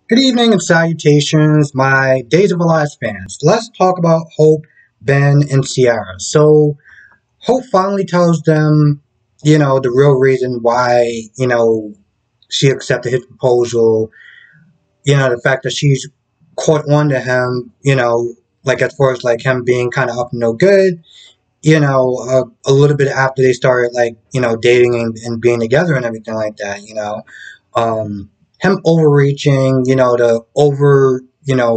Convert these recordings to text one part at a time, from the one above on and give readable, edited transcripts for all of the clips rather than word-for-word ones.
Good evening and salutations, my Days of Our Lives fans. Let's talk about Hope, Ben, and Sierra. So, Hope finally tells them, the real reason why, she accepted his proposal, the fact that she's caught on to him, like as far as like him being kind of up to no good, a little bit after they started like, dating and being together and everything like that, um, him overreaching, the over,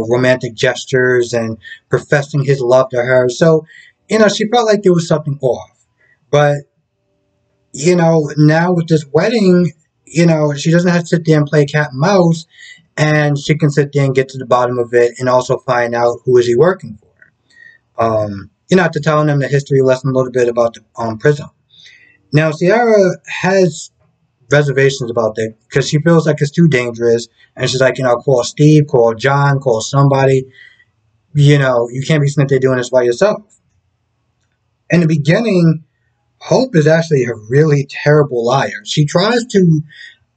romantic gestures and professing his love to her. So, she felt like there was something off. But, now with this wedding, she doesn't have to sit there and play cat and mouse, and she can sit there and get to the bottom of it and also find out who is he working for. After telling them the history lesson a little bit about the prison. Now, Sierra has reservations about that because she feels like it's too dangerous. And she's like, call Steve, call John, call somebody. You can't be sitting there doing this by yourself. In the beginning, Hope is actually a really terrible liar. She tries to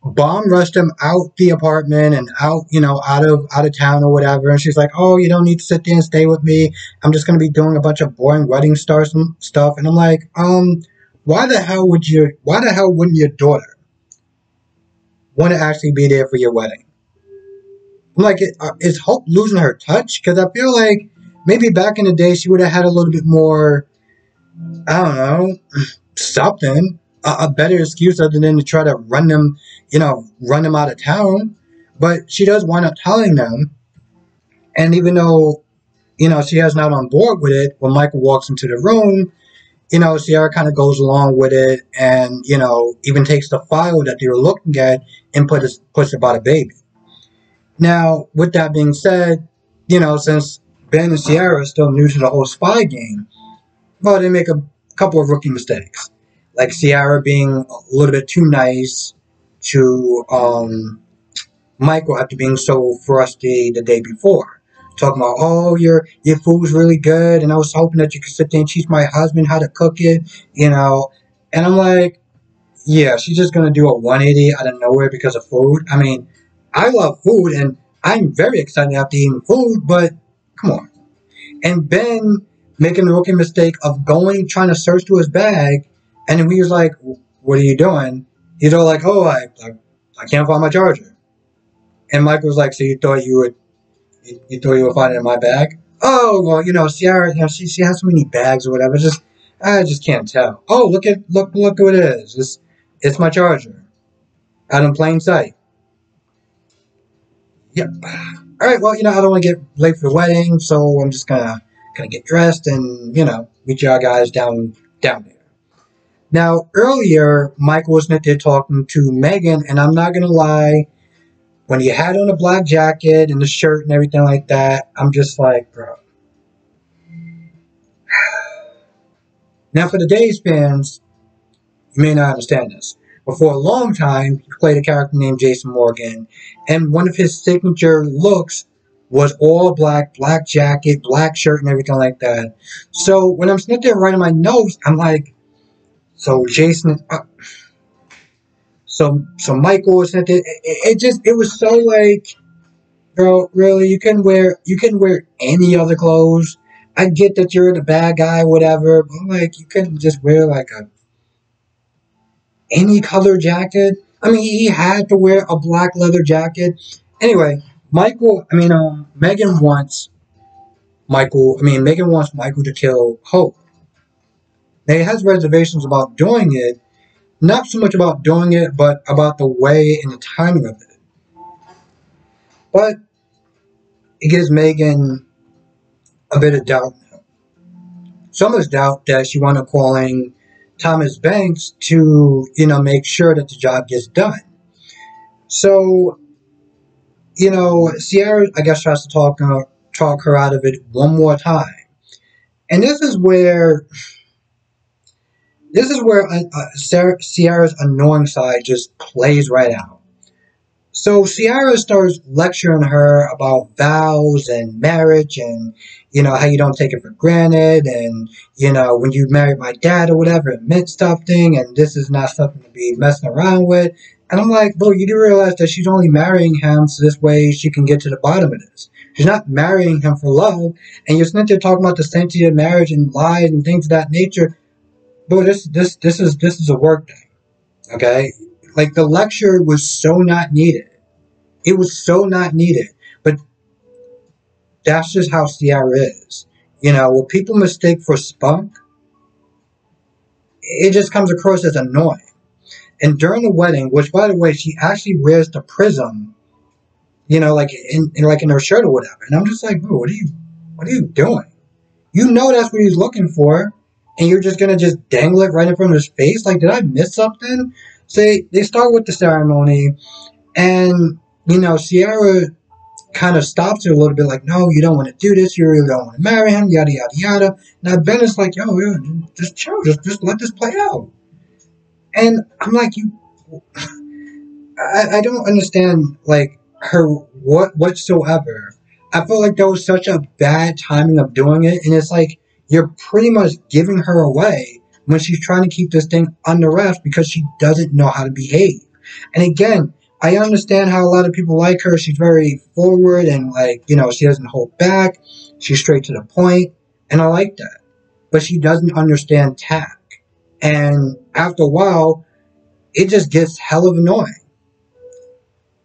bomb rush them out the apartment and out, out of town or whatever. And she's like, "Oh, you don't need to sit there and stay with me. I'm just gonna be doing a bunch of boring wedding stars and stuff." And I'm like, why the hell wouldn't your daughter want to actually be there for your wedding? I'm like, is Hope losing her touch? Because I feel like maybe back in the day she would have had a little bit more, I don't know, something, a better excuse other than to try to run them out of town. But she does wind up telling them, and even though she is not on board with it, when Michael walks into the room, Sierra kind of goes along with it, and even takes the file that they were looking at and puts it by the baby. Now, with that being said, since Ben and Sierra are still new to the whole spy game, well, they make a couple of rookie mistakes, like Sierra being a little bit too nice to Michael after being so frosty the day before. Talking about, oh, your food's really good, and I was hoping that you could sit there and teach my husband how to cook it, And I'm like, yeah, she's just gonna do a 180 out of nowhere because of food. I mean, I love food, and I'm very excited after eating food, but come on. And Ben making the rookie mistake of trying to search through his bag, and then he was like, "What are you doing?" He's all like, "Oh, I can't find my charger." And Michael was like, "So you thought you would find it in my bag?" Oh, well, Sierra, she has so many bags or whatever. I just can't tell. Oh, look who it is. It's my charger, out in plain sight. Yep. All right. Well, I don't want to get late for the wedding, so I'm just gonna get dressed and meet y'all guys down there. Now, earlier, Michael was there talking to Megan, and I'm not gonna lie, when he had on a black jacket and the shirt and everything like that, I'm just like, bro. Now, for the Days fans, you may not understand this, but for a long time, he played a character named Jason Morgan, and one of his signature looks was all black, black jacket, black shirt, and everything like that. So when I'm sitting there writing my notes, I'm like, so Jason, so Michael was sitting there. It was so like, bro, really, you couldn't wear any other clothes. I get that you're the bad guy, whatever, but like you couldn't just wear like a any color jacket. I mean, he had to wear a black leather jacket. Anyway, Megan wants Michael to kill Hope. Now, he has reservations about doing it, not so much about doing it, but about the way and the timing of it. But it gives Megan a bit of doubt. So much doubt that she wound up calling Thomas Banks to, make sure that the job gets done. So, Sierra, I guess, tries to talk her out of it one more time. And this is where Sierra's annoying side just plays right out. So Sierra starts lecturing her about vows and marriage and, how you don't take it for granted and, when you married my dad or whatever, it meant something and this is not something to be messing around with. And I'm like, bro, you do realize that she's only marrying him so this way she can get to the bottom of this. She's not marrying him for love. And you're sitting there talking about the sanctity of marriage and lies and things of that nature. Bro, this is a work thing. Okay? Like the lecture was so not needed. It was so not needed. But that's just how Sierra is. You know, what people mistake for spunk, it just comes across as annoying. And during the wedding, which by the way, she actually wears the prism, you know, like in her shirt or whatever. And I'm just like, bro, what are you doing? You know that's what he's looking for, and you're just gonna just dangle it right in front of his face? Like, did I miss something? So they start with the ceremony, and you know, Sierra kind of stops her a little bit, like, no, you don't want to do this, you really don't want to marry him, yada yada yada. Now Ben is like, yo, just chill, just let this play out. And I'm like, I don't understand like her whatsoever. I feel like that was such a bad timing of doing it, and it's like you're pretty much giving her away when she's trying to keep this thing under wraps because she doesn't know how to behave. And again, I understand how a lot of people like her. She's very forward and like, you know, she doesn't hold back. She's straight to the point, and I like that. But she doesn't understand tact. And after a while, it just gets hell of annoying.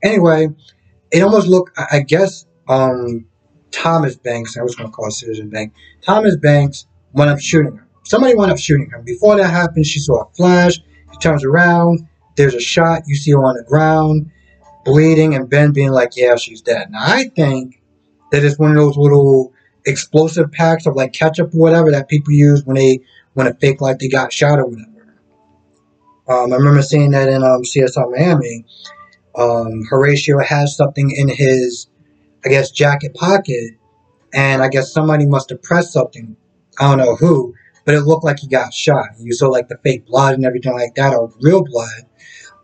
Anyway, it almost looked, I guess, Thomas Banks, I was going to call her Susan Banks. Thomas Banks went up shooting her. Somebody went up shooting her. Before that happened, she saw a flash. She turns around. There's a shot. You see her on the ground, bleeding, and Ben being like, yeah, she's dead. Now, I think that it's one of those little explosive packs of like ketchup or whatever that people use when it fake like they got shot or whatever. I remember seeing that in CSI Miami. Horatio has something in his, I guess, jacket pocket, and I guess somebody must have pressed something. I don't know who, but it looked like he got shot. You saw like the fake blood and everything like that, or real blood.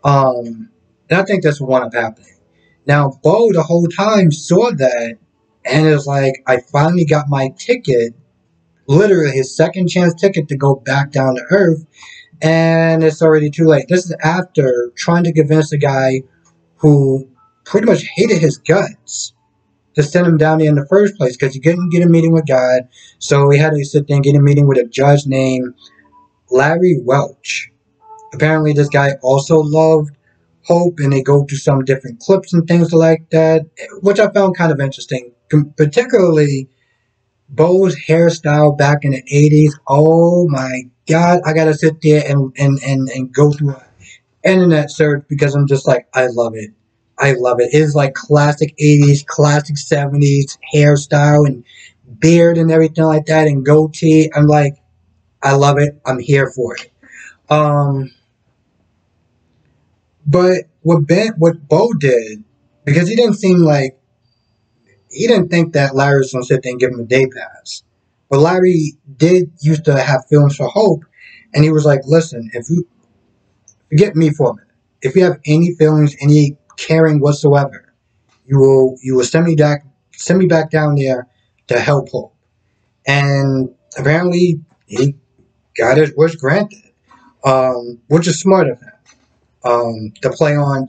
And I think that's what wound up happening. Now, Bo the whole time saw that, and it was like, I finally got my ticket, literally his second chance ticket to go back down to Earth, and it's already too late. This is after trying to convince a guy who pretty much hated his guts to send him down there in the first place because he couldn't get a meeting with God. So he had to sit there and get a meeting with a judge named Larry Welch. Apparently, this guy also loved Hope, and they go through some different clips and things like that, which I found kind of interesting. Particularly Bo's hairstyle back in the 80s. Oh my God, I gotta sit there and go through internet search because I'm just like, I love it. I love it. It is like classic 80s, classic 70s hairstyle and beard and everything like that and goatee. I'm like, I love it. I'm here for it. Um, but what Bo did, because he didn't think that Larry was gonna sit there and give him a day pass. But Larry did used to have feelings for Hope, and he was like, listen, if you forget me for a minute. If you have any feelings, any caring whatsoever, you will send me back down there to help Hope. And apparently he got his wish granted, which is smart of him. To play on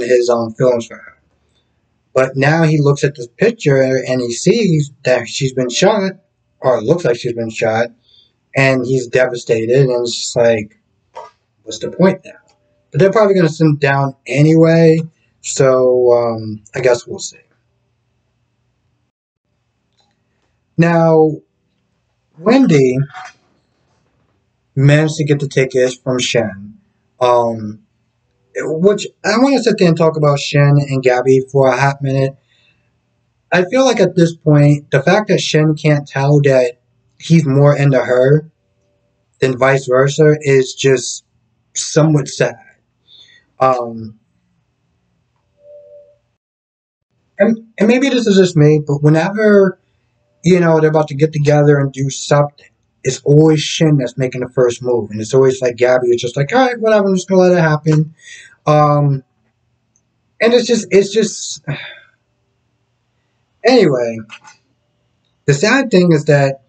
his feelings for her. But now he looks at this picture and he sees that she's been shot, or it looks like she's been shot, and he's devastated. And it's just like, what's the point now? But they're probably going to send him down anyway, so I guess we'll see. Now, Wendy managed to get the tickets from Shen, um, which I want to sit there and talk about Shen and Gabby for a hot minute. I feel like at this point, the fact that Shen can't tell that he's more into her than vice versa is just somewhat sad. Um, and maybe this is just me, but whenever they're about to get together and do something, it's always Shin that's making the first move. And it's always like Gabby is just like, all right, whatever, I'm just going to let it happen. Um, and it's just, anyway, the sad thing is that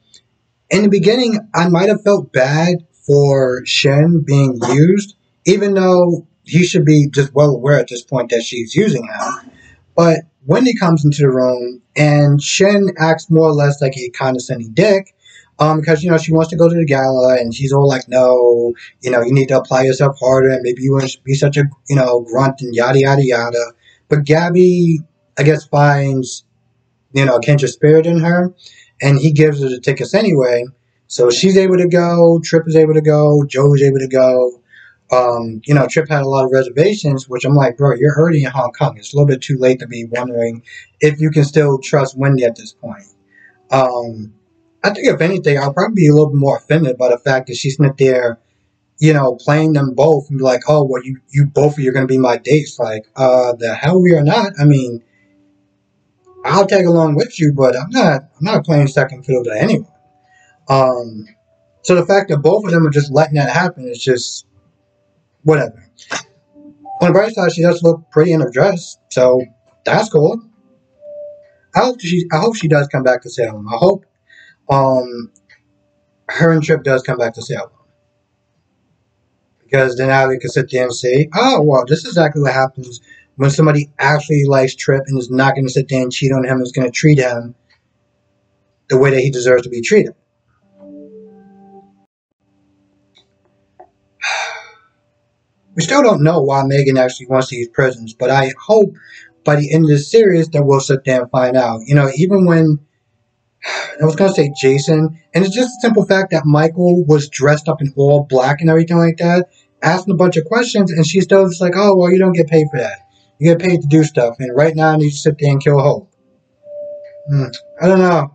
in the beginning, I might have felt bad for Shin being used, even though, he should be just well aware at this point that she's using him. But Wendy comes into the room and Shin acts more or less like a condescending dick. Because she wants to go to the gala and she's all like, no, you need to apply yourself harder and maybe you wouldn't be such a grunt and yada yada yada. But Gabby, I guess, finds a kindred spirit in her, and he gives her the tickets anyway. So she's able to go. Trip is able to go. Joe is able to go. Trip had a lot of reservations, which I'm like, bro, you're already in Hong Kong. It's a little bit too late to be wondering if you can still trust Wendy at this point. I think if anything, I'll probably be a little bit more offended by the fact that she's not there, playing them both and be like, oh, well, you both of you are going to be my dates. Like, the hell we are not. I mean, I'll tag along with you, but I'm not playing second fiddle to anyone. Um, so the fact that both of them are just letting that happen is just whatever. On the bright side, she does look pretty in her dress, so that's cool. I hope she does come back to Salem. I hope um her and Trip does come back to Salem. Because then now they can sit there and say, oh, well, this is exactly what happens when somebody actually likes Trip and is not going to sit there and cheat on him and is going to treat him the way that he deserves to be treated. We still don't know why Megan actually wants to use prisons, but I hope by the end of the series that we'll sit there and find out. Even when I was going to say Jason, and it's just a simple fact that Michael was dressed up in all black and everything like that, asking a bunch of questions, and she's still just like, oh, well, you don't get paid for that. You get paid to do stuff, and right now I need to sit there and kill Hope. I don't know.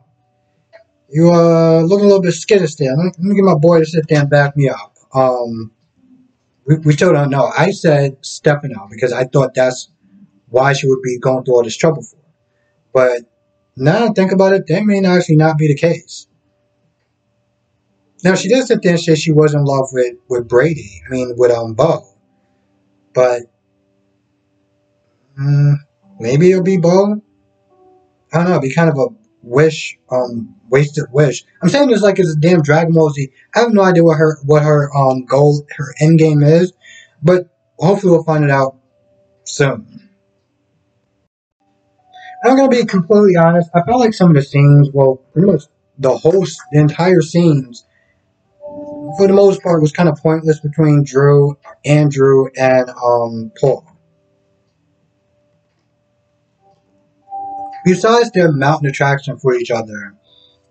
You looking a little bit skittish there. Let me get my boy to sit there and back me up. We still don't know. I said Stefano because I thought that's why she would be going through all this trouble for. But now I think about it, that may actually not be the case. Now, she did sit there and say she was in love with Brady. I mean, with Bo. But maybe it'll be Bo. I don't know. It'd be kind of a wasted wish. I'm saying this like it's a damn Dragon Ball Z. I have no idea what her goal, her end game is, but hopefully we'll find it out soon. I'm gonna be completely honest. I felt like some of the scenes, well, pretty much the entire scenes, for the most part, was kind of pointless between Andrew, and Paul. Besides their mountain attraction for each other,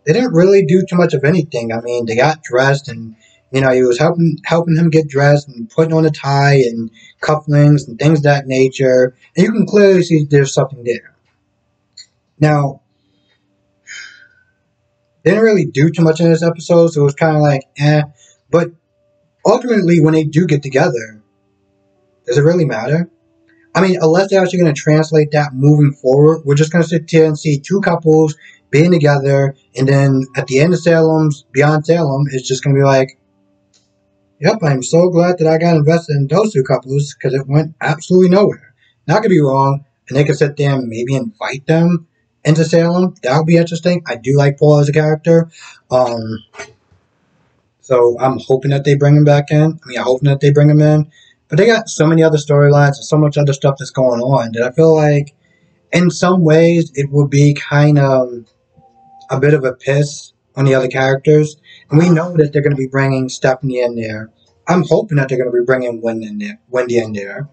they didn't really do too much of anything. I mean, they got dressed, and he was helping him get dressed and putting on a tie and cufflinks and things of that nature. And you can clearly see there's something there. Now, they didn't really do too much in this episode, so it was kind of like, eh. But ultimately, when they do get together, does it really matter? I mean, unless they're actually going to translate that moving forward, we're just going to sit here and see two couples being together, and then at the end of Beyond Salem, it's just going to be like, yep, I'm so glad that I got invested in those two couples, because it went absolutely nowhere. Now, I could be wrong, and they could sit there and maybe invite them into Salem. That would be interesting. I do like Paul as a character. So I'm hoping that they bring him back in. I mean, I'm hoping that they bring him in. But they got so many other storylines and so much other stuff that's going on that I feel like in some ways it would be kind of a bit of a piss on the other characters. And we know that they're going to be bringing Stephanie in there. I'm hoping that they're going to be bringing Wendy in there.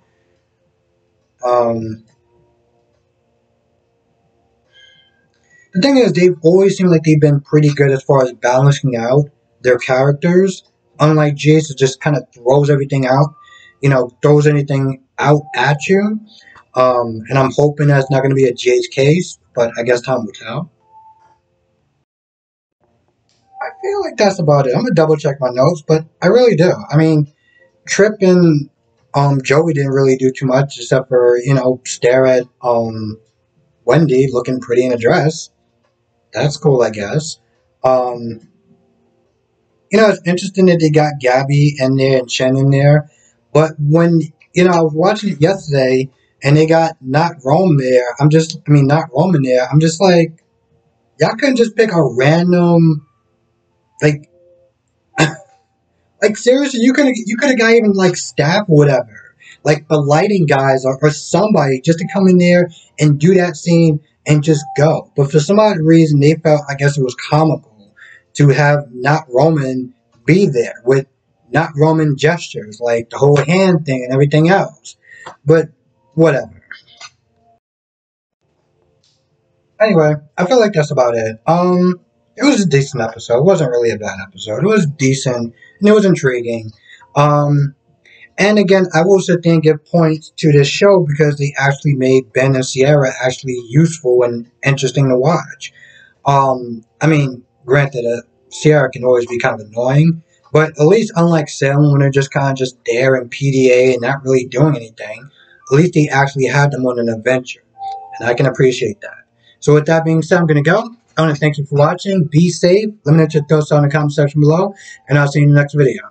The thing is, they've always seemed like they've been pretty good as far as balancing out their characters. Unlike Jace, it just kind of throws everything out, throws anything out at you. And I'm hoping that's not going to be a Jace case, but I guess time will tell. I feel like that's about it. I'm going to double check my notes, but I really do. I mean, Trip and Joey didn't really do too much except for, stare at Wendy looking pretty in a dress. That's cool, I guess. It's interesting that they got Gabby in there and Chen in there. But when, I was watching it yesterday and they got not Roman there, not Roman there, I'm just like, y'all couldn't just pick a random, like seriously, you could have got even like staff or whatever. like the lighting guys or somebody just to come in there and do that scene and just go. But for some odd reason, they felt, I guess it was comical to have not Roman be there with not Roman gestures, like the whole hand thing and everything else. But whatever. Anyway, I feel like that's about it. It was a decent episode. It wasn't really a bad episode. It was decent and it was intriguing. Um, and again, I will sit there and give points to this show because they actually made Ben and Sierra actually useful and interesting to watch. I mean, granted, Sierra can always be kind of annoying, but at least unlike Salem, when they're just kind of just there in PDA and not really doing anything, at least they actually had them on an adventure, and I can appreciate that. So with that being said, I'm going to go. I want to thank you for watching. Be safe. Let me know your thoughts down in the comment section below, and I'll see you in the next video.